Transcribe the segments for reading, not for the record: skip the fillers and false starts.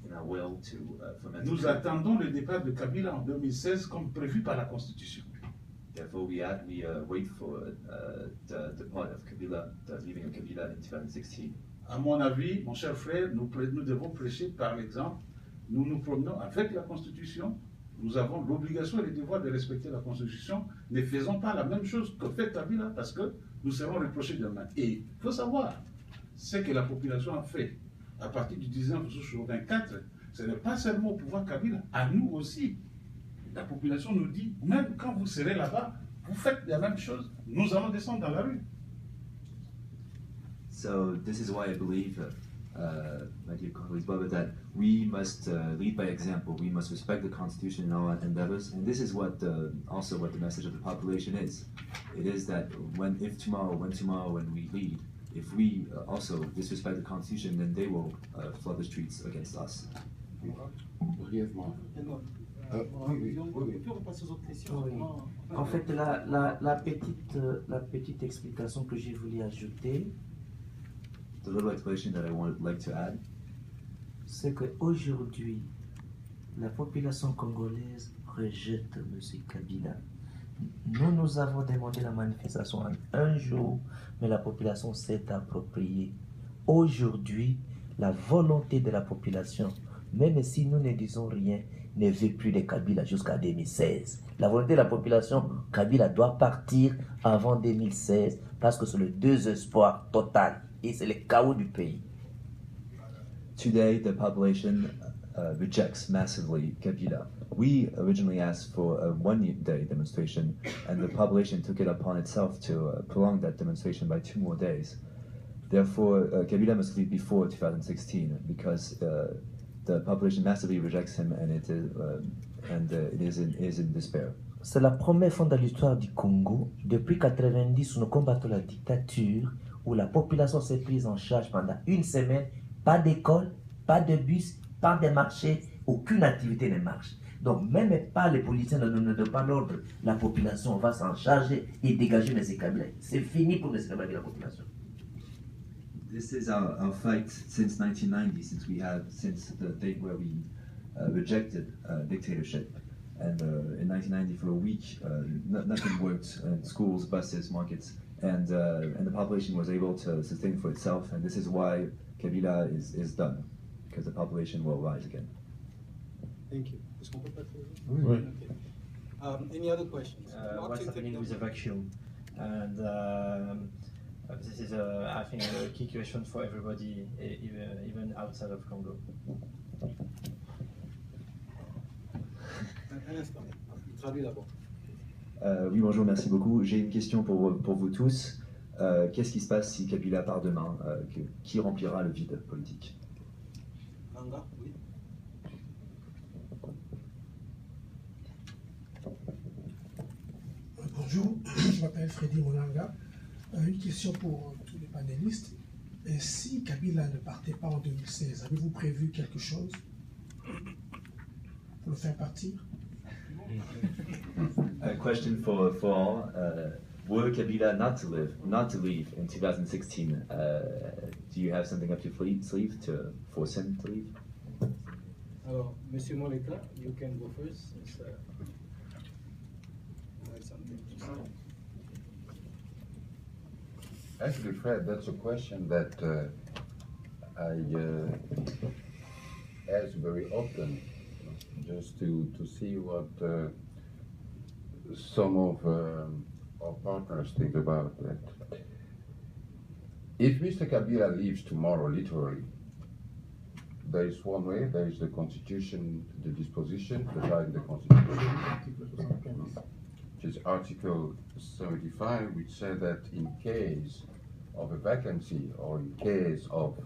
in our will to foment. Nous attendons le départ de Kabila en 2016 comme prévu par la Constitution. Therefore, we wait for the depart of Kabila, the leaving of Kabila in 2016. À mon avis, mon cher frère, nous devons prêcher par l'exemple. Nous nous promenons avec la Constitution. Nous avons l'obligation et le devoir de respecter la Constitution. Ne faisons pas la même chose que fait Kabila parce que nous serons reprochés demain. Et il faut savoir ce que la population a fait à partir du 19 juin 24. Ce n'est pas seulement au pouvoir Kabila, à nous aussi. La population nous dit, même quand vous serez là-bas, vous faites la même chose, nous allons descendre dans la rue. So this is why I believe, my dear colleagues, Baba, that we must lead by example. We must respect the Constitution in all endeavors, and this is what also what the message of the population is. It is that when tomorrow when we lead, if we also disrespect the Constitution, then they will flood the streets against us. Brièvement. En fait, la petite explication que j'ai voulu ajouter, the little explanation that I would like to add, c'est qu'aujourd'hui, la population congolaise rejette M. Kabila. Nous avons demandé la manifestation en un jour, mais la population s'est appropriée. Aujourd'hui, la volonté de la population, même si nous ne disons rien, ne veut plus de Kabila jusqu'à 2016. La volonté de la population, Kabila doit partir avant 2016 parce que c'est le désespoir total et c'est le chaos du pays. Today, the population rejects massively Kabila. We originally asked for a one-day demonstration, and the population took it upon itself to prolong that demonstration by 2 more days. Therefore, Kabila must leave before 2016 because the population massively rejects him, and it is in despair. C'est la première fois dans l'histoire du Congo, depuis 90, nous combattons la dictature, où la population s'est prise en charge pendant 1 semaine, pas d'école, pas de bus, pas de marché, aucune activité ne marche. Donc même pas les politiciens ne nous donnent pas l'ordre, la population va s'en charger et dégager M. Kabila. C'est fini pour M. Kabila et la population. This is our fight since 1990, since the date where we rejected dictatorship. And in 1990, for a week, nothing worked in schools, buses, markets, and the population was able to sustain for itself. And this is why Kabila is done, because the population will rise again. Thank you. Oui. Okay. Any other questions? What's happening with the vacuum? And this is, I think, a key question for everybody, even outside of Congo. Un instant, il traduit d'abord. Oui, bonjour, merci beaucoup. J'ai une question pour vous tous. Qu'est-ce qui se passe si Kabila part demain? Qui remplira le vide politique? Manga, oui. Bonjour, je m'appelle Freddy Molanga. Une question pour tous les panélistes. Et si Kabila ne partait pas en 2016, avez-vous prévu quelque chose pour le faire partir? A question for all. Were Kabila not to leave in 2016, do you have something up your sleeve to force him to leave? Alors, Monsieur Moleka, you can go first. Something to say. Actually, Fred, that's a question that I ask very often, just to see what some of our partners think about that. If Mr. Kabila leaves tomorrow, literally, there is one way, there is the Constitution, the disposition that are in the Constitution, which is Article 75, which says that in case of a vacancy or in case of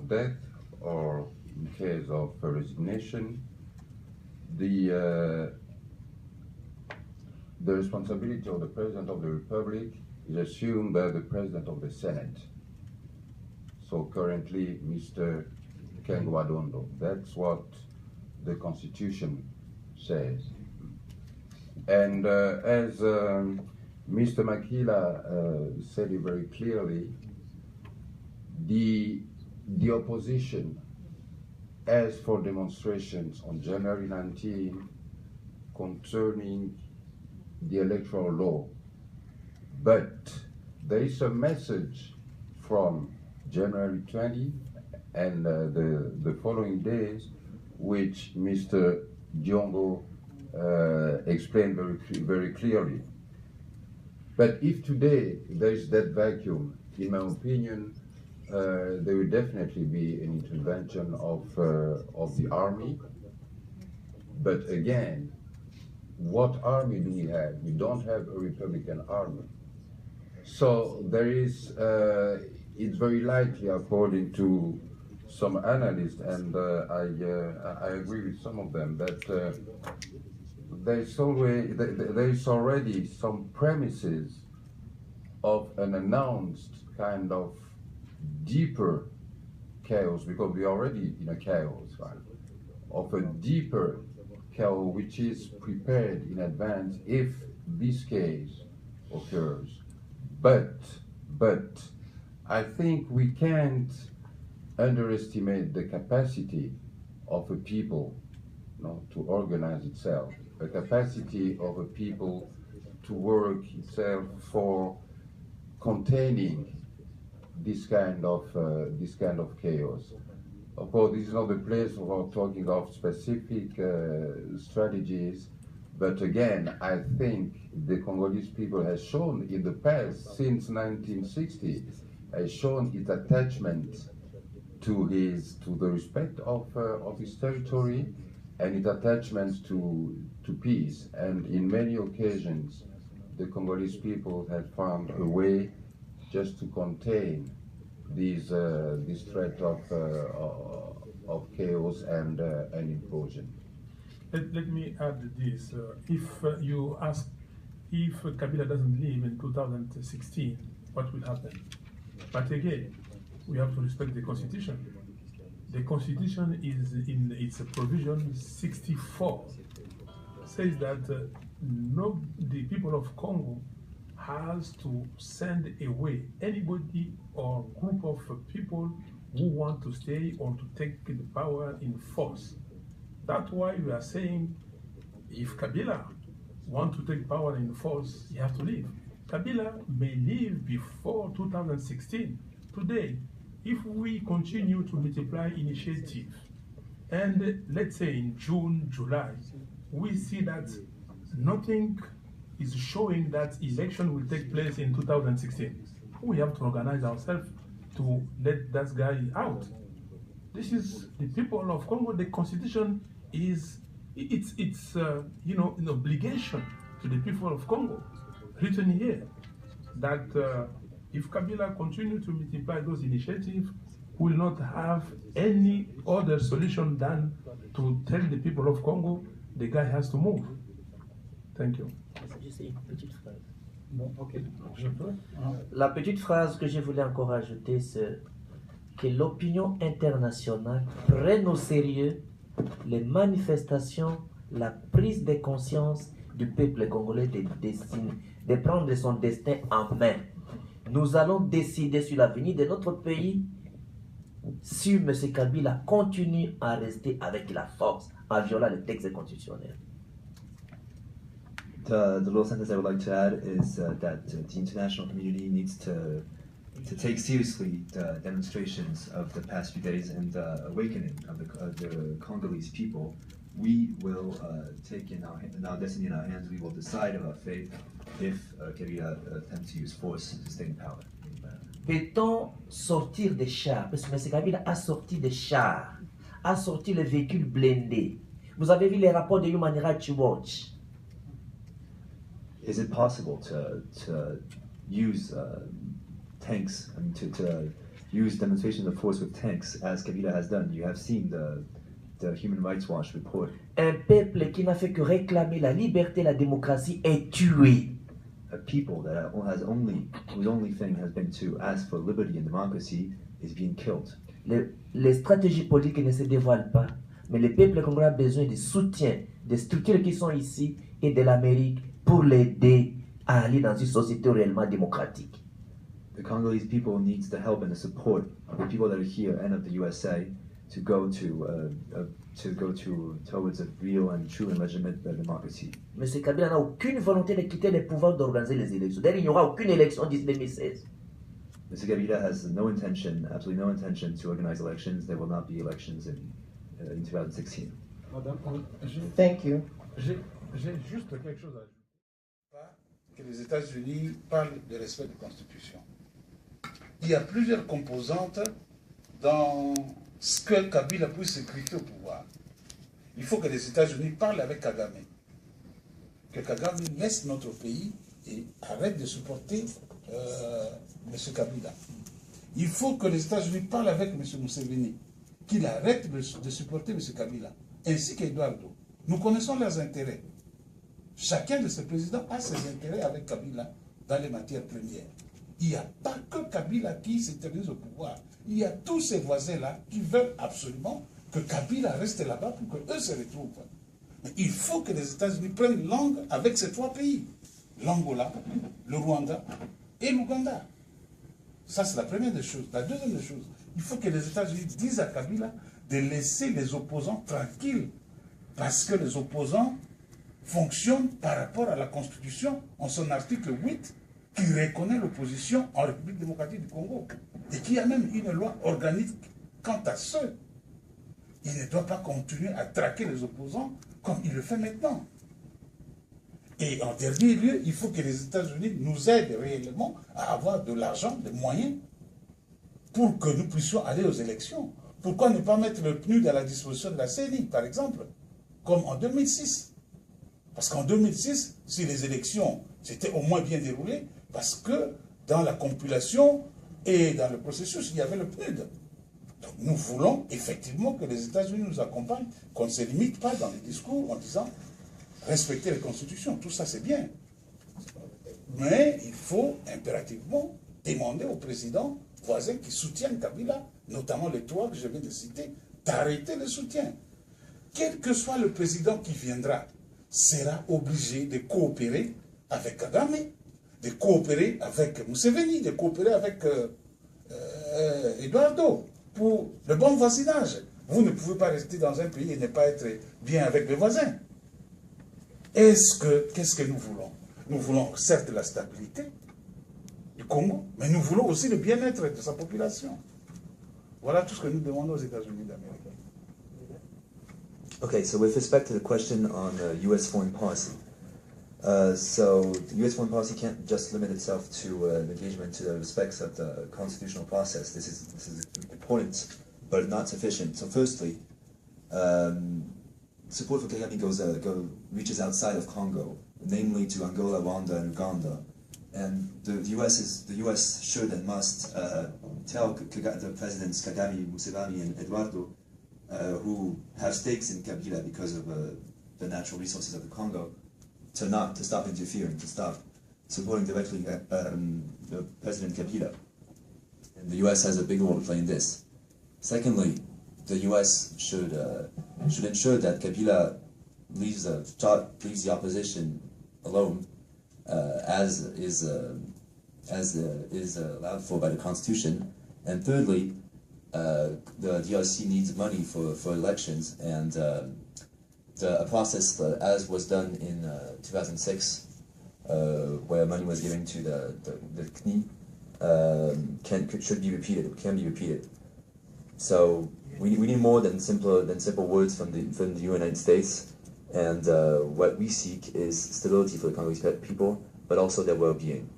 death or in case of resignation, the responsibility of the President of the Republic is assumed by the President of the Senate. So currently, Mr. Kengwadondo. That's what the Constitution says. And as Mr. Makila said it very clearly, the the opposition asked for demonstrations on January 19 concerning the electoral law. But there is a message from January 20 and the following days, which Mr. Diongo explained very clearly. But if today there is that vacuum, in my opinion, there will definitely be an intervention of the army. But again, what army do we have? We don't have a Republican army. So there is, it's very likely, according to some analysts, and I agree with some of them, that there is already some premises of an announced kind of deeper chaos, because we are already in a chaos, right? Of a deeper chaos which is prepared in advance if this case occurs. But I think we can't underestimate the capacity of a people, to organize itself, the capacity of a people to work itself for containing this kind of chaos. Of course, this is not the place for talking of specific strategies, but again, I think the Congolese people has shown in the past, since 1960, has shown its attachment to the respect of his territory and its attachment to peace. And in many occasions, the Congolese people have found a way just to contain this threat of chaos and implosion. Let me add this. If you ask if Kabila doesn't leave in 2016, what will happen? But again, we have to respect the Constitution. The Constitution is in its provision 64 says that the people of Congo has to send away anybody or group of people who want to stay or to take the power in force. That's why we are saying if Kabila wants to take power in force, he has to leave. Kabila may leave before 2016. Today, if we continue to multiply initiative, and let's say in June, July, we see that nothing is showing that election will take place in 2016. We have to organize ourselves to let that guy out. This is the people of Congo. The Constitution is an obligation to the people of Congo, written here, that if Kabila continue to multiply those initiatives, we will not have any other solution than to tell the people of Congo the guy has to move. Thank you. Juste une petite phrase. Bon, ok. La petite phrase que je voulais encore ajouter, c'est que l'opinion internationale prenne au sérieux les manifestations, la prise de conscience du peuple congolais de prendre son destin en main. Nous allons décider sur l'avenir de notre pays si M. Kabila continue à rester avec la force en violant les textes constitutionnels. The little sentence I would like to add is that the international community needs to take seriously the demonstrations of the past few days and the awakening of the Congolese people. We will take in our destiny in our hands. We will decide of our fate if Kabila attempts to use force to stay in power. Peut-on sortir des chars? Parce que M. Kabila a sorti des chars, a sorti les véhicules blindés. Vous avez vu les rapports de Human Rights Watch. Is it possible to use tanks, I mean, to use demonstrations of force with tanks as Kabila has done? You have seen the Human Rights Watch report. Un peuple qui n'a fait que réclamer la liberté et la démocratie est tué. A people that whose only thing has been to ask for liberty and democracy is being killed. Les stratégies politiques ne se dévoilent pas, mais le peuple congolais a besoin de soutien des structures qui sont ici et de l'Amérique pour l'aider à aller dans une société réellement démocratique. the Congolese people needs the help and the support of the people that are here and of the USA to go towards a real and true and legitimate democracy. M. Kabila n'a aucune volonté de quitter les pouvoirs d'organiser les élections. D'ailleurs, il n'y aura aucune élection d'ici 2016. Mr. Kabila has no intention, absolutely no intention to organize elections. There will not be elections in 2016. Madame, Thank you. j'ai juste quelque chose à ajouter. Que les États-Unis parlent de respect de la Constitution. Il y a plusieurs composantes dans ce que Kabila puisse s'écrire au pouvoir. Il faut que les États-Unis parlent avec Kagame. Que Kagame laisse notre pays et arrête de supporter M. Kabila. Il faut que les États-Unis parlent avec M. Museveni, qu'il arrête de supporter M. Kabila, ainsi qu'Eduardo. Nous connaissons leurs intérêts. Chacun de ces présidents a ses intérêts avec Kabila dans les matières premières. Il n'y a pas que Kabila qui s'éternise au pouvoir. Il y a tous ces voisins-là qui veulent absolument que Kabila reste là-bas pour qu'eux se retrouvent. Mais il faut que les États-Unis prennent langue avec ces trois pays. L'Angola, le Rwanda et l'Ouganda. Ça, c'est la première des choses. La deuxième des choses, il faut que les États-Unis disent à Kabila de laisser les opposants tranquilles. Parce que les opposants fonctionnent par rapport à la Constitution en son article 8 qui reconnaît l'opposition en République démocratique du Congo et qui a même une loi organique quant à ceux. Il ne doit pas continuer à traquer les opposants comme il le fait maintenant. Et en dernier lieu, il faut que les États-Unis nous aident réellement à avoir de l'argent, des moyens pour que nous puissions aller aux élections. Pourquoi ne pas mettre le PNUD à la disposition de la CENI, par exemple, comme en 2006? Parce qu'en 2006, si les élections s'étaient au moins bien déroulées, parce que dans la compilation et dans le processus, il y avait le PNUD. Donc nous voulons effectivement que les États-Unis nous accompagnent, qu'on ne se limite pas dans les discours en disant respecter les constitutions. Tout ça, c'est bien. Mais il faut impérativement demander aux présidents voisins qui soutiennent Kabila, notamment les trois que je viens de citer, d'arrêter le soutien. Quel que soit le président qui viendra, sera obligé de coopérer avec Kagame, de coopérer avec Museveni, de coopérer avec Eduardo pour le bon voisinage. Vous ne pouvez pas rester dans un pays et ne pas être bien avec les voisins. Qu'est-ce que nous voulons? Nous voulons certes la stabilité du Congo, mais nous voulons aussi le bien-être de sa population. Voilà tout ce que nous demandons aux États-Unis d'Amérique. Okay, so with respect to the question on U.S. foreign policy, so the U.S. foreign policy can't just limit itself to engagement to the respects of the constitutional process. This is important, but not sufficient. So firstly, support for Kagame reaches outside of Congo, namely to Angola, Rwanda, and Uganda. And the U.S. should and must tell the presidents Kagame, Museveni, and Eduardo, who have stakes in Kabila because of the natural resources of the Congo, to stop interfering, to stop supporting directly the President Kabila. And the U.S. has a big role to play in this. Secondly, the U.S. should ensure that Kabila leaves the opposition alone, as is allowed for by the Constitution. And thirdly, the DRC needs money for elections, and a process as was done in 2006, where money was given to the CNI, should be repeated. Can be repeated. So we need more than simple words from the United States, and what we seek is stability for the Congolese people, but also their well-being.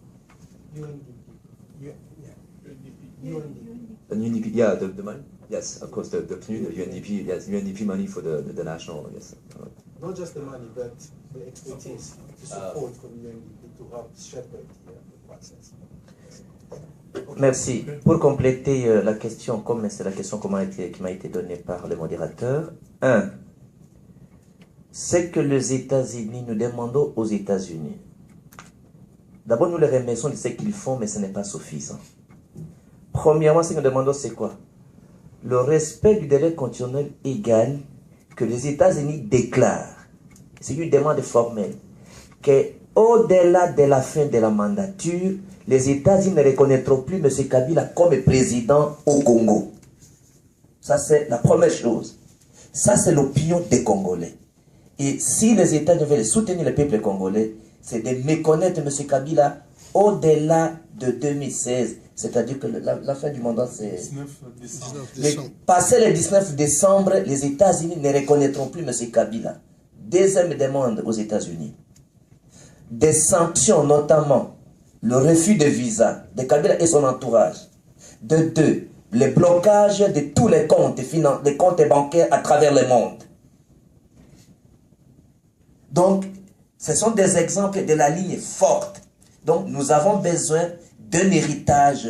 The UNDP, yeah, the money, yes, of course, the UNDP, yes, UNDP money for the national, yes. Not just the money, but the expertise, the support from UNDP to help shepherd the process. Merci. Pour compléter la question, comme c'est la question qui m'a été donnée par le modérateur, 1. C'est que les États-Unis, nous demandons aux États-Unis. D'abord, nous les remercions de ce qu'ils font, mais ce n'est pas suffisant. Premièrement, ce que nous demandons, c'est quoi? Le respect du délai continuel égal que les États-Unis déclarent. C'est une demande formelle. Que au-delà de la fin de la mandature, les États-Unis ne reconnaîtront plus M. Kabila comme président au Congo. Ça, c'est la première chose. Ça, c'est l'opinion des Congolais. Et si les États-Unis veulent soutenir le peuple congolais, c'est de méconnaître M. Kabila au-delà de 2016. C'est-à-dire que la fin du mandat, c'est... 19 décembre. Mais passé le 19 décembre, les États-Unis ne reconnaîtront plus M. Kabila. Deuxième demande aux États-Unis. Des sanctions, notamment le refus de visa de Kabila et son entourage. De deux, le blocage de tous les comptes, des comptes bancaires à travers le monde. Donc, ce sont des exemples de la ligne forte. Donc, nous avons besoin d'un héritage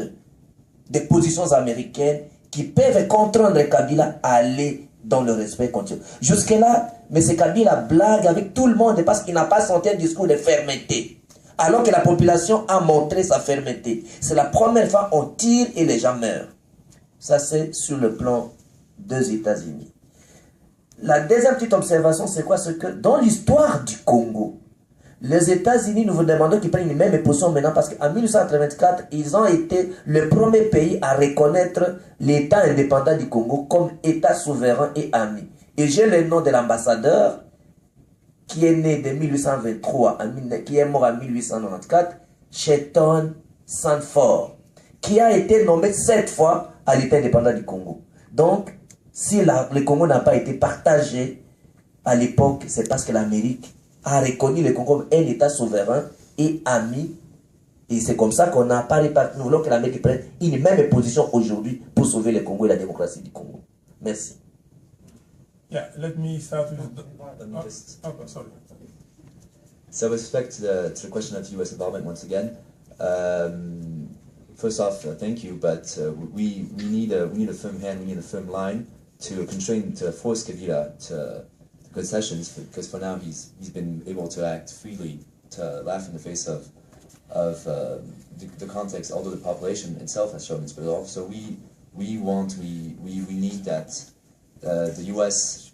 des positions américaines qui peuvent contraindre Kabila à aller dans le respect continu. Jusque-là, M. Kabila blague avec tout le monde parce qu'il n'a pas senti un discours de fermeté. Alors que la population a montré sa fermeté. C'est la première fois qu'on tire et les gens meurent. Ça, c'est sur le plan des États-Unis. La deuxième petite observation, c'est quoi? C'est que dans l'histoire du Congo, les États-Unis, nous vous demandons qu'ils prennent une même position maintenant parce qu'en 1884, ils ont été le premier pays à reconnaître l'État indépendant du Congo comme État souverain et ami. Et j'ai le nom de l'ambassadeur qui est né de 1823, qui est mort en 1894, Cheton Sanford, qui a été nommé 7 fois à l'État indépendant du Congo. Donc, si le Congo n'a pas été partagé à l'époque, c'est parce que l'Amérique a reconnu le Congo comme un État souverain et ami. Et c'est comme ça qu'on n'a pas réparti. Nous voulons que l'Amérique prenne une même position aujourd'hui pour sauver le Congo et la démocratie du Congo. Merci. Yeah, let me start with... sorry. So with respect to the question of U.S. involvement, once again, first off, thank you, but we need a firm hand, we need a firm line to constrain, to force Kabila to concessions, because for now he's been able to act freely, to laugh in the face of the context, although the population itself has shown its resolve. So we need that the U.S.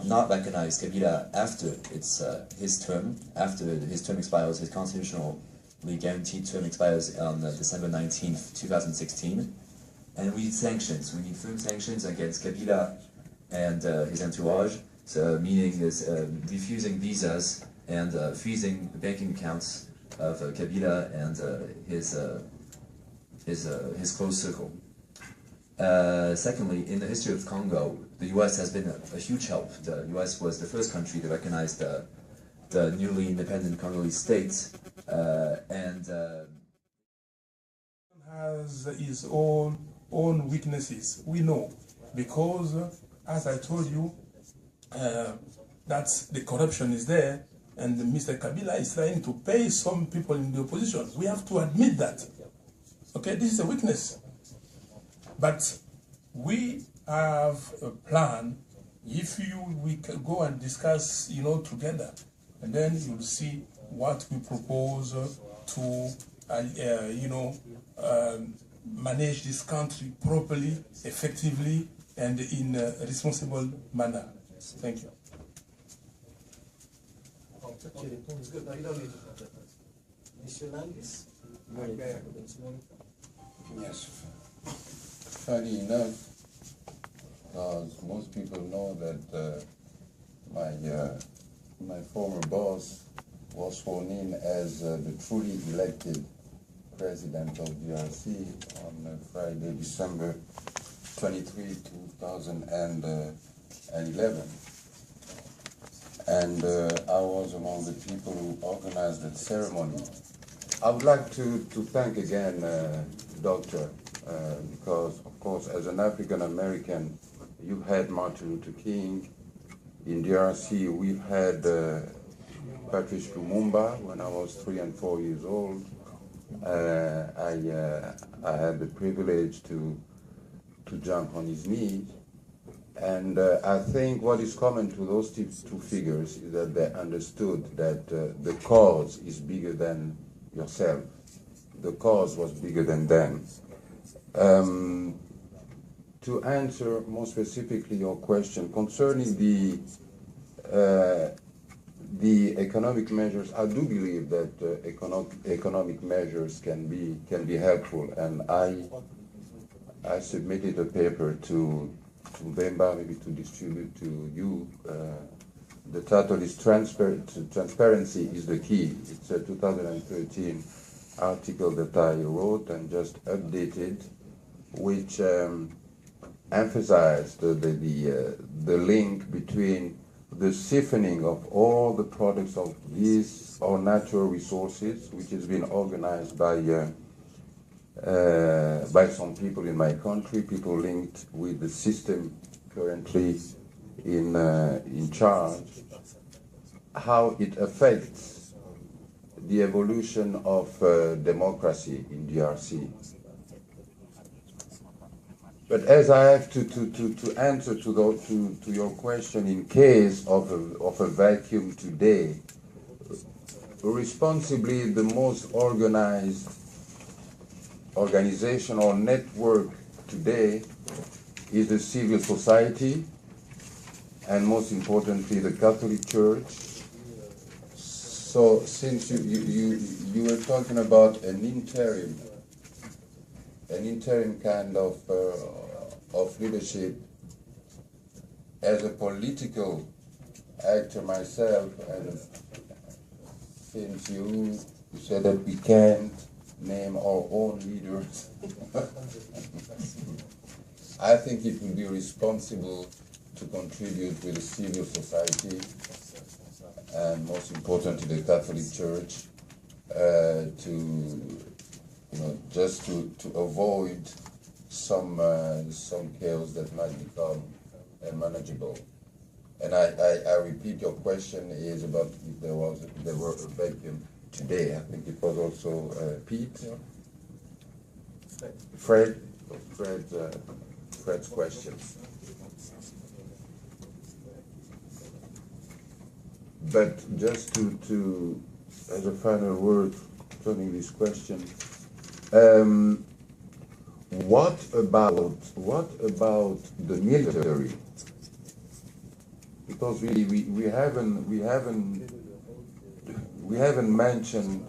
not recognize Kabila after his term expires, his constitutionally guaranteed term expires on December 19th, 2016, and we need sanctions. We need firm sanctions against Kabila and his entourage. So meaning is refusing visas and freezing banking accounts of Kabila and his close circle. Secondly, in the history of Congo, the U.S. has been a huge help. The U.S. was the first country to recognize the newly independent Congolese state, and has his own weaknesses. We know, because as I told you, that the corruption is there, and Mr. Kabila is trying to pay some people in the opposition. We have to admit that. Okay, this is a weakness. But we have a plan. If we can go and discuss, together, and then you'll see what we propose to, manage this country properly, effectively, and in a responsible manner. Thank you. Yes. Funny enough, because most people know that my former boss was sworn in as the truly elected president of DRC on Friday, December 23, 2011. And I was among the people who organized that ceremony. I would like to thank again Doctor, because of course as an African American, you've had Martin Luther King. In DRC, we've had Patrice Lumumba when I was 3 and 4 years old. I had the privilege to jump on his knee. And I think what is common to those two figures is that they understood that the cause is bigger than yourself. The cause was bigger than them. To answer more specifically your question concerning the economic measures, I do believe that economic measures can be helpful, and I submitted a paper to Bemba, maybe to distribute to you. The title is Transparency is the Key. It's a 2013 article that I wrote and just updated, which emphasized the link between the siphoning of all the products of these our natural resources, which has been organized by some people in my country, people linked with the system currently in charge, how it affects the evolution of democracy in DRC. But as I have to answer to your question, in case of a vacuum today, responsibly the most organized organization or network today is the civil society, and most importantly the Catholic Church. So since you were talking about an interim kind of leadership, as a political actor myself, and since you said that we can't name our own leaders, I think it would be responsible to contribute with the civil society and most importantly the Catholic Church just to avoid some chaos that might become unmanageable. And I repeat, your question is about if there were a vacuum today. I think it was also Pete, Fred's question. But just to as a final word concerning this question, what about the military? Because we haven't mentioned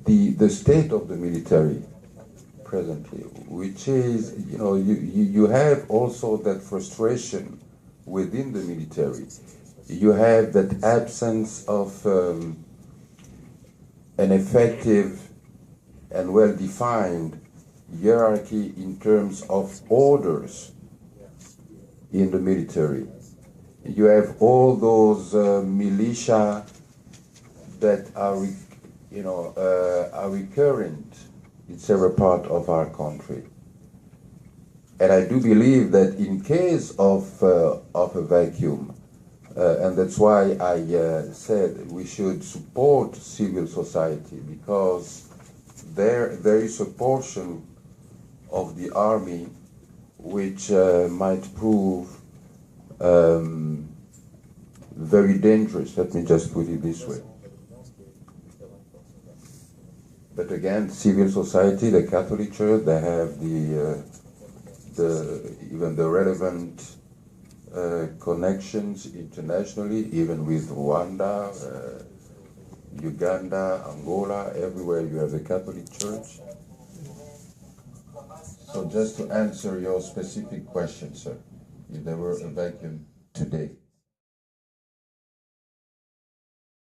the state of the military presently, which is, you have also that frustration within the military. You have that absence of an effective and well-defined hierarchy in terms of orders in the military. You have all those militia that are recurrent in several parts of our country. And I do believe that in case of a vacuum, and that's why I said we should support civil society, because there is a portion of the army which might prove very dangerous. Let me just put it this way. But again, civil society, the Catholic Church, they have even the relevant connections internationally, even with Rwanda, Uganda, Angola, everywhere you have the Catholic Church. So just to answer your specific question, sir, if there were a vacuum today.